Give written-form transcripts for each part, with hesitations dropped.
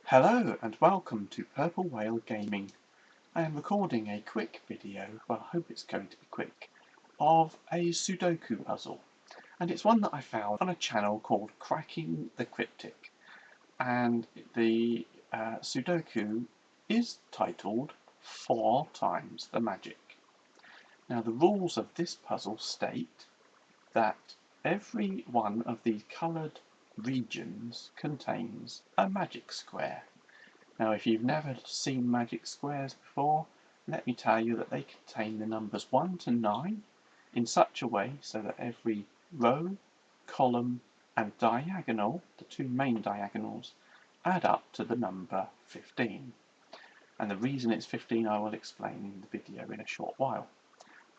Hello and welcome to Purple Whale Gaming. I am recording a quick video, well I hope it's going to be quick, of a Sudoku puzzle. And it's one that I found on a channel called Cracking the Cryptic. And the Sudoku is titled 4 times the magic. Now the rules of this puzzle state that every one of these coloured regions contains a magic square. Now if you've never seen magic squares before, let me tell you that they contain the numbers 1 to 9 in such a way so that every row, column and diagonal, the two main diagonals, add up to the number 15. And the reason it's 15 I will explain in the video in a short while.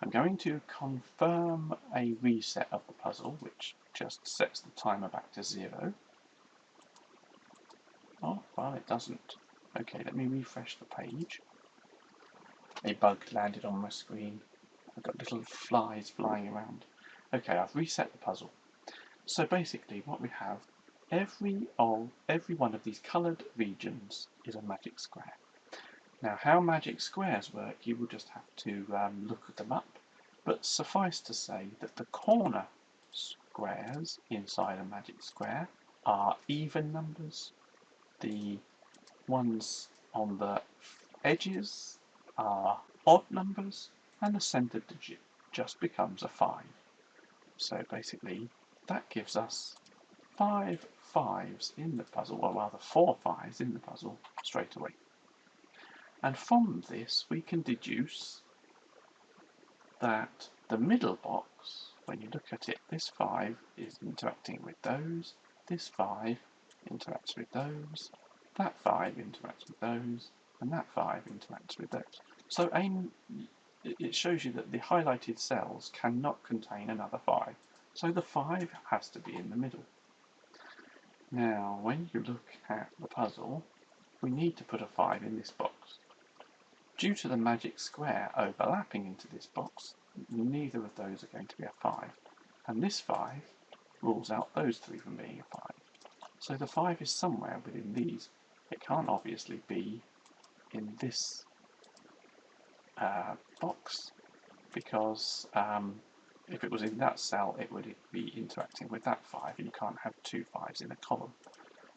I'm going to confirm a reset of the puzzle, which just sets the timer back to 0. Oh, well it doesn't. Okay, let me refresh the page. A bug landed on my screen. I've got little flies flying around. Okay, I've reset the puzzle. So basically what we have, every one of these coloured regions is a magic square. Now how magic squares work, you will just have to look them up, but suffice to say that the corner squares inside a magic square are even numbers, the ones on the edges are odd numbers, and the centre digit just becomes a 5. So basically that gives us 5 5s in the puzzle, or rather 4 5s in the puzzle straight away. And from this we can deduce that the middle box, when you look at it, this 5 is interacting with those, this 5 interacts with those, that 5 interacts with those, and that 5 interacts with those. So it shows you that the highlighted cells cannot contain another 5. So the 5 has to be in the middle. Now, when you look at the puzzle, we need to put a 5 in this box. Due to the magic square overlapping into this box, neither of those are going to be a 5. And this 5 rules out those 3 from being a 5. So the 5 is somewhere within these. It can't obviously be in this box, because if it was in that cell it would be interacting with that 5, and you can't have 2 5s in a column.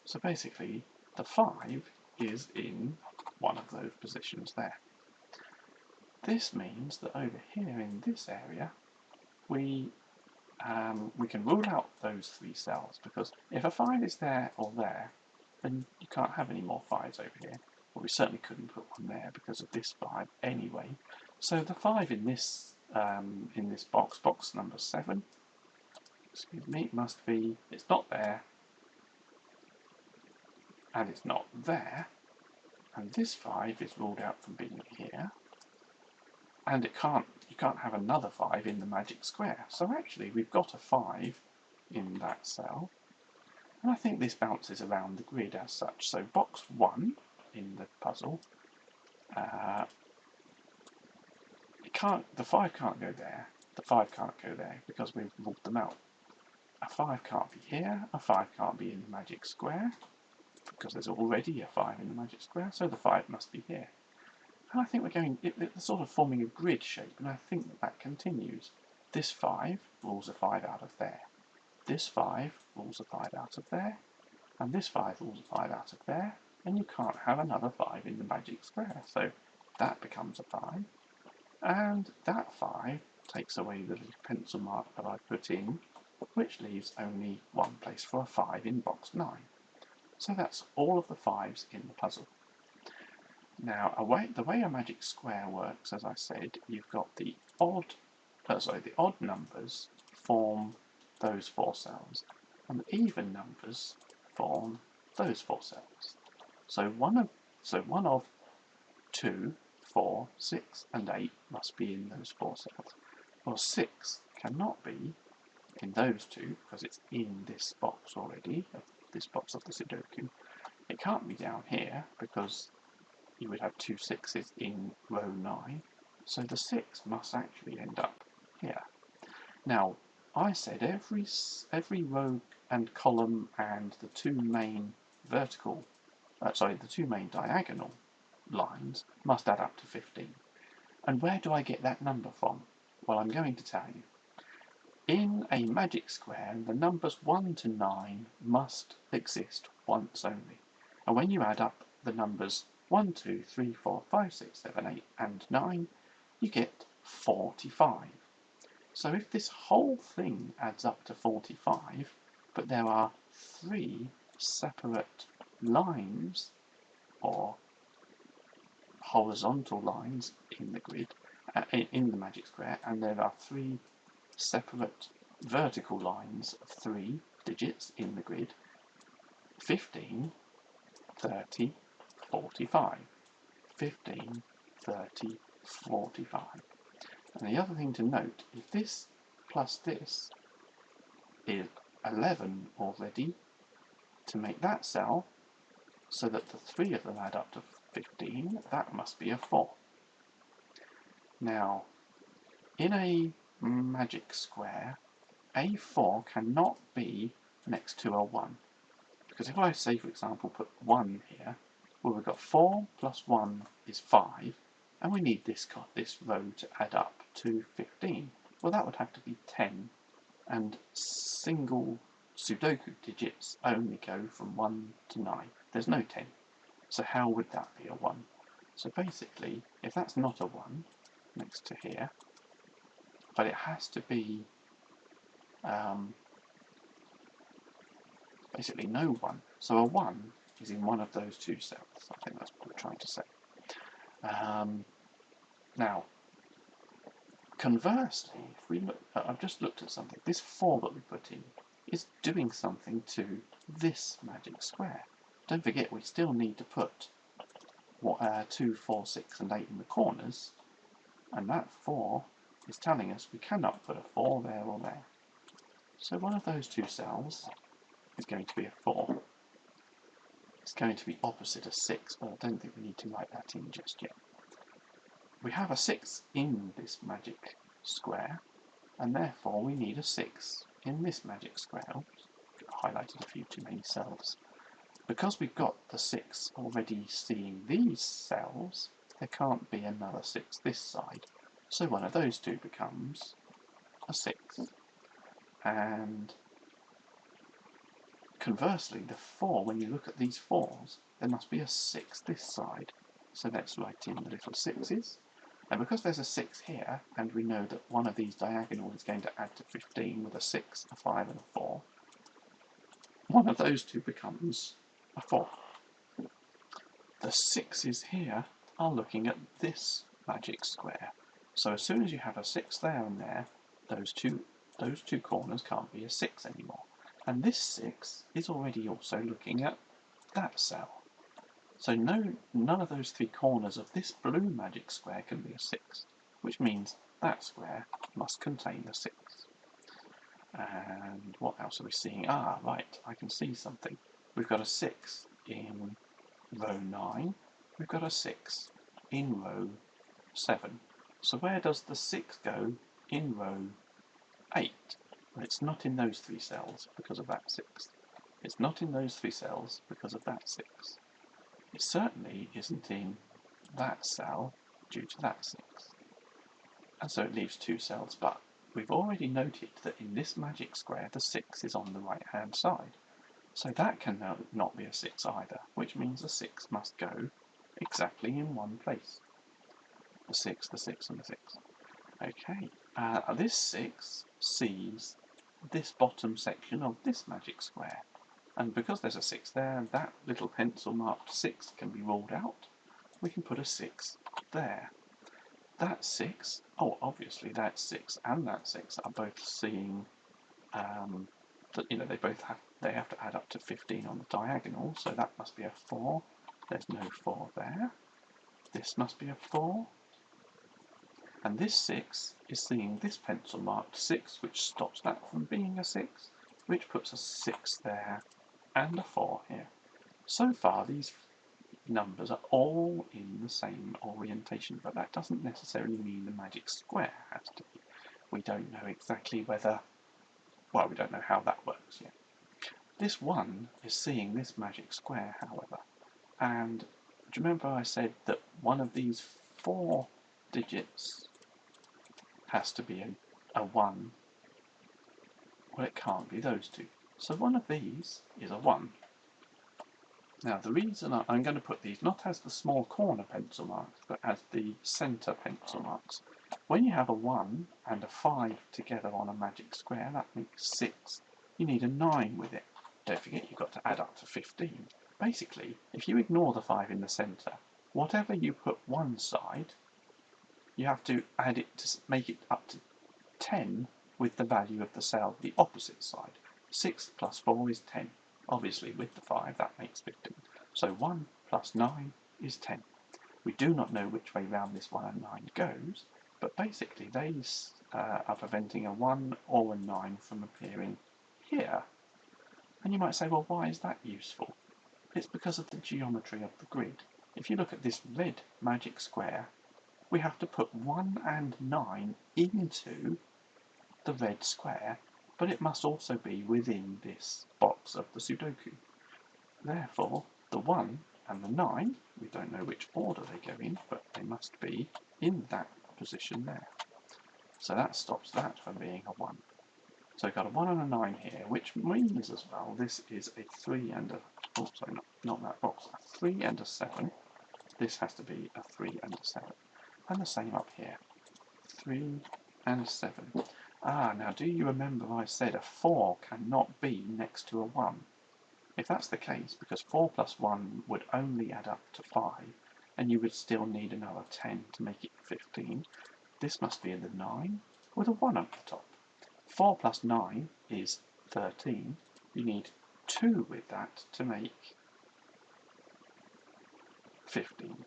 So basically the 5 is in one of those positions there. This means that over here in this area we can rule out those 3 cells, because if a 5 is there or there, then you can't have any more 5s over here. Well, we certainly couldn't put one there because of this 5 anyway. So the 5 in this box number 7, excuse me, must be, it's not there, and it's not there, and this 5 is ruled out from being here, and you can't have another 5 in the magic square. So actually we've got a 5 in that cell, and I think this bounces around the grid as such. So box 1 in the puzzle, the 5 can't go there, the 5 can't go there because we've ruled them out. A 5 can't be here, a 5 can't be in the magic square because there's already a 5 in the magic square, so the 5 must be here. And I think it's sort of forming a grid shape, and I think that continues. This 5 rules a 5 out of there. This 5 rules a 5 out of there. And this 5 rules a 5 out of there. And you can't have another 5 in the magic square. So that becomes a 5. And that 5 takes away the little pencil mark that I put in, which leaves only one place for a 5 in box 9. So that's all of the 5s in the puzzle. Now, the way a magic square works, as I said, you've got the odd numbers form those 4 cells, and the even numbers form those 4 cells. So one of 2, 4, 6, and 8 must be in those 4 cells. Well, 6 cannot be in those 2 because it's in this box already, this box of the Sudoku. It can't be down here because you would have 2 6s in row 9, so the 6 must actually end up here. Now, I said every row and column and the 2 main vertical the two main diagonal lines must add up to 15. And where do I get that number from? Well, I'm going to tell you. In a magic square, the numbers 1 to 9 must exist once only. And when you add up the numbers 1, 2, 3, 4, 5, 6, 7, 8, and 9, you get 45. So if this whole thing adds up to 45, but there are 3 separate lines, or horizontal lines in the grid, in the magic square, and there are 3 separate vertical lines of 3 digits in the grid, 15, 30, 45. 15, 30, 45. And the other thing to note, if this plus this is 11 already, to make that cell, so that the 3 of them add up to 15, that must be a 4. Now, in a magic square, a 4 cannot be next to a 1. Because if I say, for example, put 1 here, well, we've got 4 plus 1 is 5, and we need this row to add up to 15. Well, that would have to be 10, and single Sudoku digits only go from 1 to 9. There's no 10. So how would that be a 1? So basically, if that's not a 1 next to here, but it has to be basically no 1. So a 1 is in one of those two cells. I think that's what we're trying to say. Now, conversely, if we look, I've just looked at something. This 4 that we put in is doing something to this magic square. Don't forget, we still need to put 2, 4, 6, and 8 in the corners, and that 4 is telling us we cannot put a 4 there or there. So one of those two cells is going to be a 4. It's going to be opposite a 6, but I don't think we need to write that in just yet. We have a 6 in this magic square, and therefore we need a 6 in this magic square. Oops, highlighted a few too many cells. Because we've got the 6 already seeing these cells, there can't be another 6 this side. So one of those two becomes a 6. And conversely, the 4, when you look at these 4s, there must be a 6 this side. So let's write in the little 6's. And because there's a 6 here, and we know that one of these diagonals is going to add to 15 with a 6, a 5, and a 4, one of those two becomes a 4. The 6's here are looking at this magic square. So as soon as you have a 6 there and there, those two corners can't be a 6 anymore. And this 6 is already also looking at that cell. So none of those 3 corners of this blue magic square can be a 6, which means that square must contain a 6. And what else are we seeing? Ah, right, I can see something. We've got a 6 in row 9. We've got a 6 in row 7. So where does the 6 go in row 8? Well, it's not in those 3 cells because of that 6. It's not in those 3 cells because of that 6. It certainly isn't in that cell due to that 6. And so it leaves 2 cells, but we've already noted that in this magic square the 6 is on the right hand side. So that can not be a 6 either, which means the 6 must go exactly in one place. The 6, the 6, and the 6. Okay, this 6 sees this bottom section of this magic square. And because there's a 6 there, that little pencil marked 6 can be ruled out. We can put a 6 there. That 6, oh, obviously that 6 and that 6 are both seeing that, they have to add up to 15 on the diagonal, so that must be a 4. There's no 4 there. This must be a 4. And this 6 is seeing this pencil marked 6, which stops that from being a 6, which puts a 6 there and a 4 here. So far, these numbers are all in the same orientation, but that doesn't necessarily mean the magic square has to be. We don't know exactly whether, well, we don't know how that works yet. This 1 is seeing this magic square, however, And do you remember I said that one of these 4 digits has to be a 1? Well, it can't be those two. So one of these is a 1. Now, the reason I'm going to put these not as the small corner pencil marks, but as the centre pencil marks. When you have a 1 and a 5 together on a magic square, that makes 6. You need a 9 with it. Don't forget you've got to add up to 15. Basically, if you ignore the 5 in the centre, whatever you put one side, you have to add it to make it up to 10 with the value of the cell the opposite side. 6 plus 4 is 10. Obviously, with the 5, that makes 15. So 1 plus 9 is 10. We do not know which way round this 1 and 9 goes, but basically they are preventing a 1 or a 9 from appearing here. And you might say, well, why is that useful? It's because of the geometry of the grid. If you look at this red magic square, we have to put 1 and 9 into the red square, but it must also be within this box of the Sudoku. Therefore, the 1 and the 9, we don't know which order they go in, but they must be in that position there. So that stops that from being a 1. So we've got a 1 and a 9 here, which means as well this is a 3 and a... Oh, sorry, not that box. A 3 and a 7. This has to be a 3 and a 7. And the same up here. 3 and 7. Now do you remember I said a 4 cannot be next to a 1? If that's the case, because 4 plus 1 would only add up to 5, and you would still need another 10 to make it 15, this must be the 9 with a 1 up the top. 4 plus 9 is 13. You need 2 with that to make 15.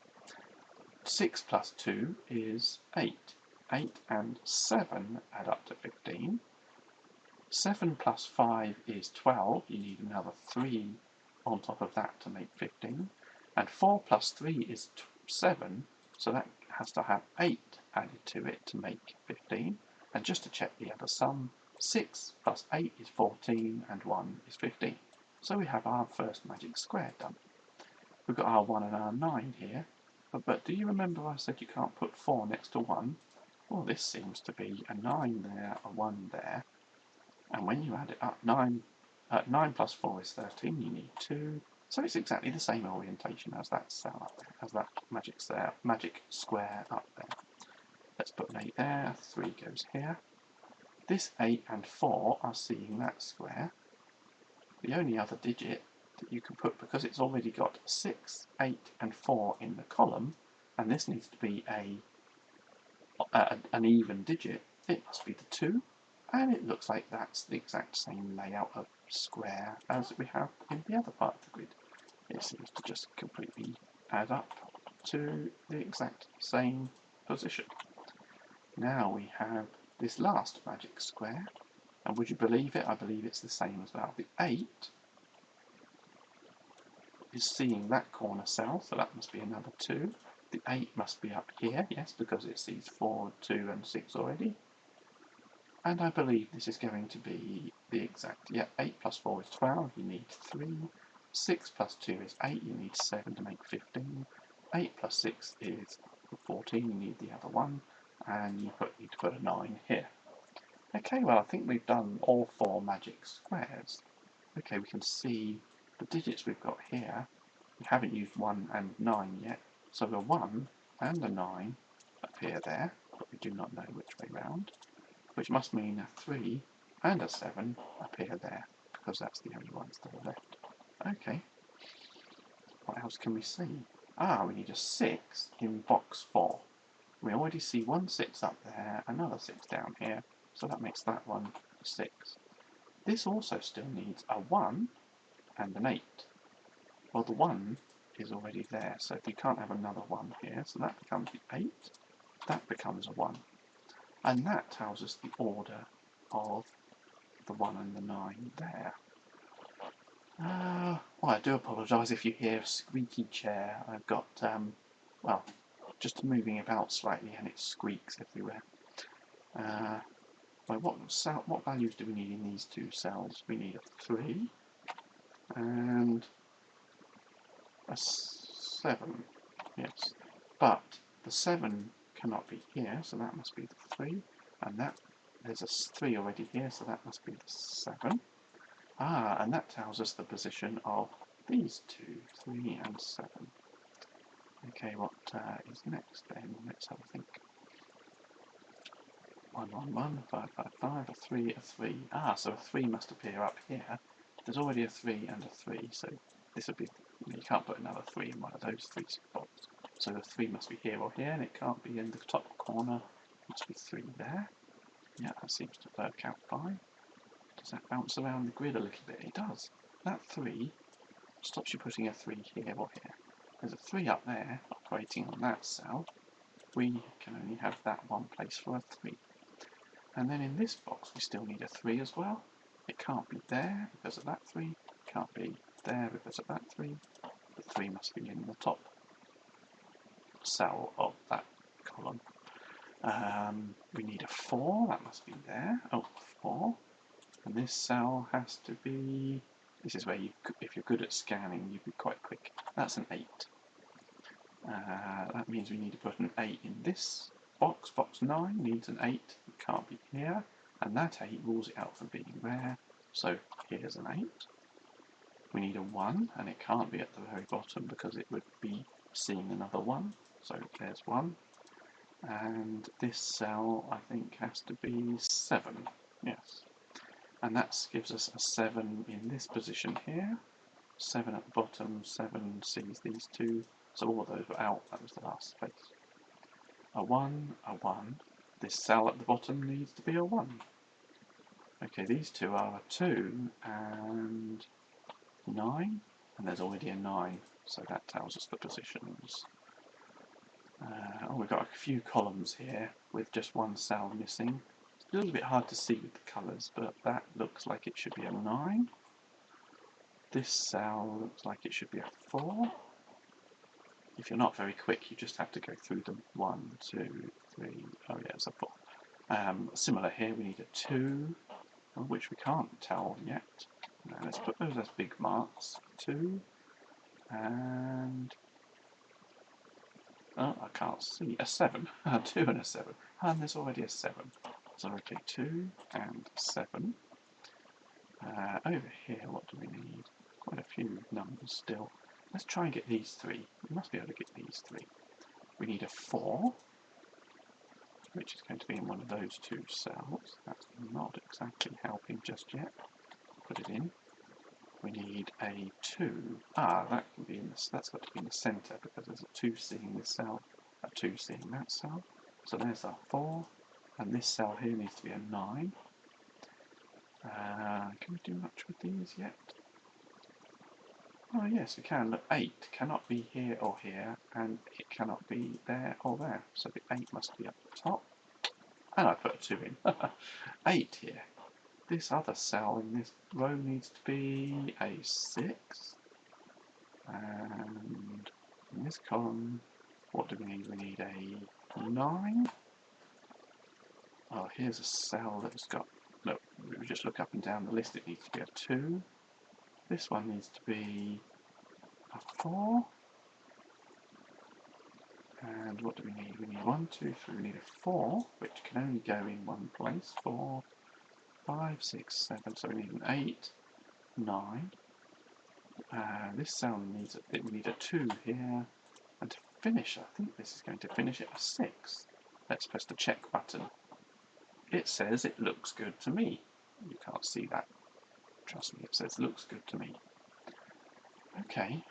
6 plus 2 is 8. 8 and 7 add up to 15. 7 plus 5 is 12. You need another 3 on top of that to make 15. And 4 plus 3 is 7, so that has to have 8 added to it to make 15. And just to check the other sum, 6 plus 8 is 14 and 1 is 15. So we have our first magic square done. We've got our 1 and our 9 here, but do you remember I said you can't put 4 next to 1? Well, this seems to be a 9 there, a 1 there, and when you add it up, 9 plus 4 is 13, you need 2, so it's exactly the same orientation as that cell up there, as that magic square up there. Let's put an 8 there, 3 goes here. This 8 and 4 are seeing that square. The only other digit that you can put, because it's already got 6, 8 and 4 in the column, and this needs to be an even digit, it must be the 2, and it looks like that's the exact same layout of square as we have in the other part of the grid. It seems to just completely add up to the exact same position. Now we have this last magic square, and would you believe it? I believe it's the same as well. The 8 is seeing that corner cell, so that must be another 2. The 8 must be up here, yes, because it sees 4, 2 and 6 already. And I believe this is going to be the exact, 8 plus 4 is 12, you need 3. 6 plus 2 is 8, you need 7 to make 15. 8 plus 6 is 14, you need the other one, and you need to put a 9 here. Okay, well I think we've done all 4 magic squares. Okay, we can see the digits we've got here. We haven't used 1 and 9 yet, so the 1 and the 9 appear there, but we do not know which way round, which must mean a 3 and a 7 appear there, because that's the only ones that are left. Okay, what else can we see? We need a 6 in box 4. We already see one 6 up there, another 6 down here, so that makes that one 6. This also still needs a 1 and an 8. Well, the 1 is already there, so you can't have another 1 here, so that becomes the 8, that becomes a 1. And that tells us the order of the 1 and the 9 there. Well, I do apologise if you hear a squeaky chair. I've got, well, just moving about slightly and it squeaks everywhere. Well, what values do we need in these two cells? We need a 3 and a 7. Yes, but the 7 cannot be here, so that must be the 3, and that there's a 3 already here, so that must be the 7. Ah, and that tells us the position of these two, 3 and 7. Okay, what is next then? Let's have a think. 1, 1, 1, 5, 5, 5, a 3, a 3. Ah, so a 3 must appear up here. There's already a 3 and a 3, so this would be, you can't put another 3 in one of those 3 spots. So the 3 must be here or here, and it can't be in the top corner. It must be 3 there. Yeah, that seems to work out fine. Does that bounce around the grid a little bit? It does. That 3 stops you putting a 3 here or here. There's a 3 up there, operating on that cell. We can only have that one place for a 3. And then in this box we still need a 3 as well. It can't be there because of that 3. It can't be there because of that 3. The 3 must be in the top cell of that column. We need a 4, that must be there. Oh, 4. And this cell has to be... This is where, if you're good at scanning, you'd be quite quick. That's an 8. That means we need to put an 8 in this box. Box 9 needs an 8. It can't be here. And that 8 rules it out from being there. So here's an 8. We need a 1, and it can't be at the very bottom because it would be seeing another 1. So there's 1. And this cell, I think, has to be 7. Yes. And that gives us a 7 in this position here. 7 at the bottom, 7 sees these two. So all of those were out. That was the last space. A 1, a 1. This cell at the bottom needs to be a 1. Okay, these two are a 2 and 9. And there's already a 9. So that tells us the positions. We've got a few columns here with just one cell missing. It's a little bit hard to see with the colours, but that looks like it should be a 9. This cell looks like it should be a 4. If you're not very quick, you just have to go through them. 1, 2, 3. Oh yeah, it's a 4. Similar here, we need a 2, which we can't tell yet. Now let's put those as big marks. 2 and... Oh, I can't see. A 7. 2 and a 7. And there's already a 7. So okay, 2 and 7. Over here, what do we need? Quite a few numbers still. Let's try and get these 3. We must be able to get these 3. We need a 4, which is going to be in one of those two cells. That's not exactly helping just yet. Put it in. We need a 2. Ah, that can be in this. That's got to be in the centre because there's a 2 seeing this cell, a 2 seeing that cell. So there's our 4, and this cell here needs to be a 9. Can we do much with these yet? Oh yes, we can. Look, 8 cannot be here or here, and it cannot be there or there. So the 8 must be up the top. And I put a 2 in. 8 here. This other cell in this row needs to be a 6. And in this column, what do we need? We need a 9. Oh, here's a cell that's got... Look, we just look up and down the list. It needs to be a 2. This one needs to be a 4. And what do we need? We need 1, 2, 3. We need a 4, which can only go in one place. 4, 5, 6, 7. So we need an 8, 9. This cell needs we need a 2 here. And to finish, I think this is going to finish at a 6. Let's press the check button. It says it looks good to me. You can't see that. Trust me, it says looks good to me. Okay,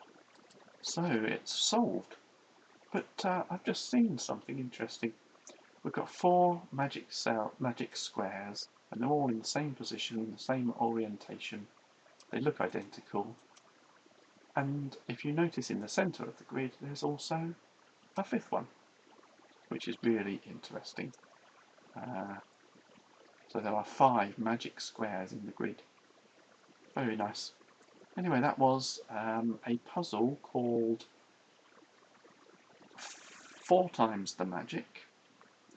so it's solved. But I've just seen something interesting. We've got 4 magic squares, and they're all in the same position, the same orientation. They look identical. And if you notice in the centre of the grid, there's also a 5th one, which is really interesting. So there are 5 magic squares in the grid. Very nice. Anyway, that was a puzzle called 4 times the magic.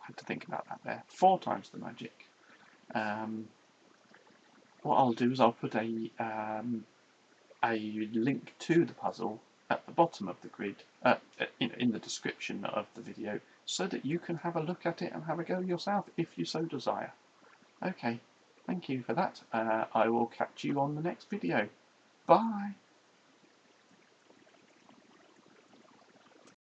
I had to think about that there. 4 times the magic. What I'll do is I'll put a link to the puzzle at the bottom of the grid, in the description of the video, so that you can have a look at it and have a go yourself if you so desire. Okay, thank you for that. I will catch you on the next video. Bye.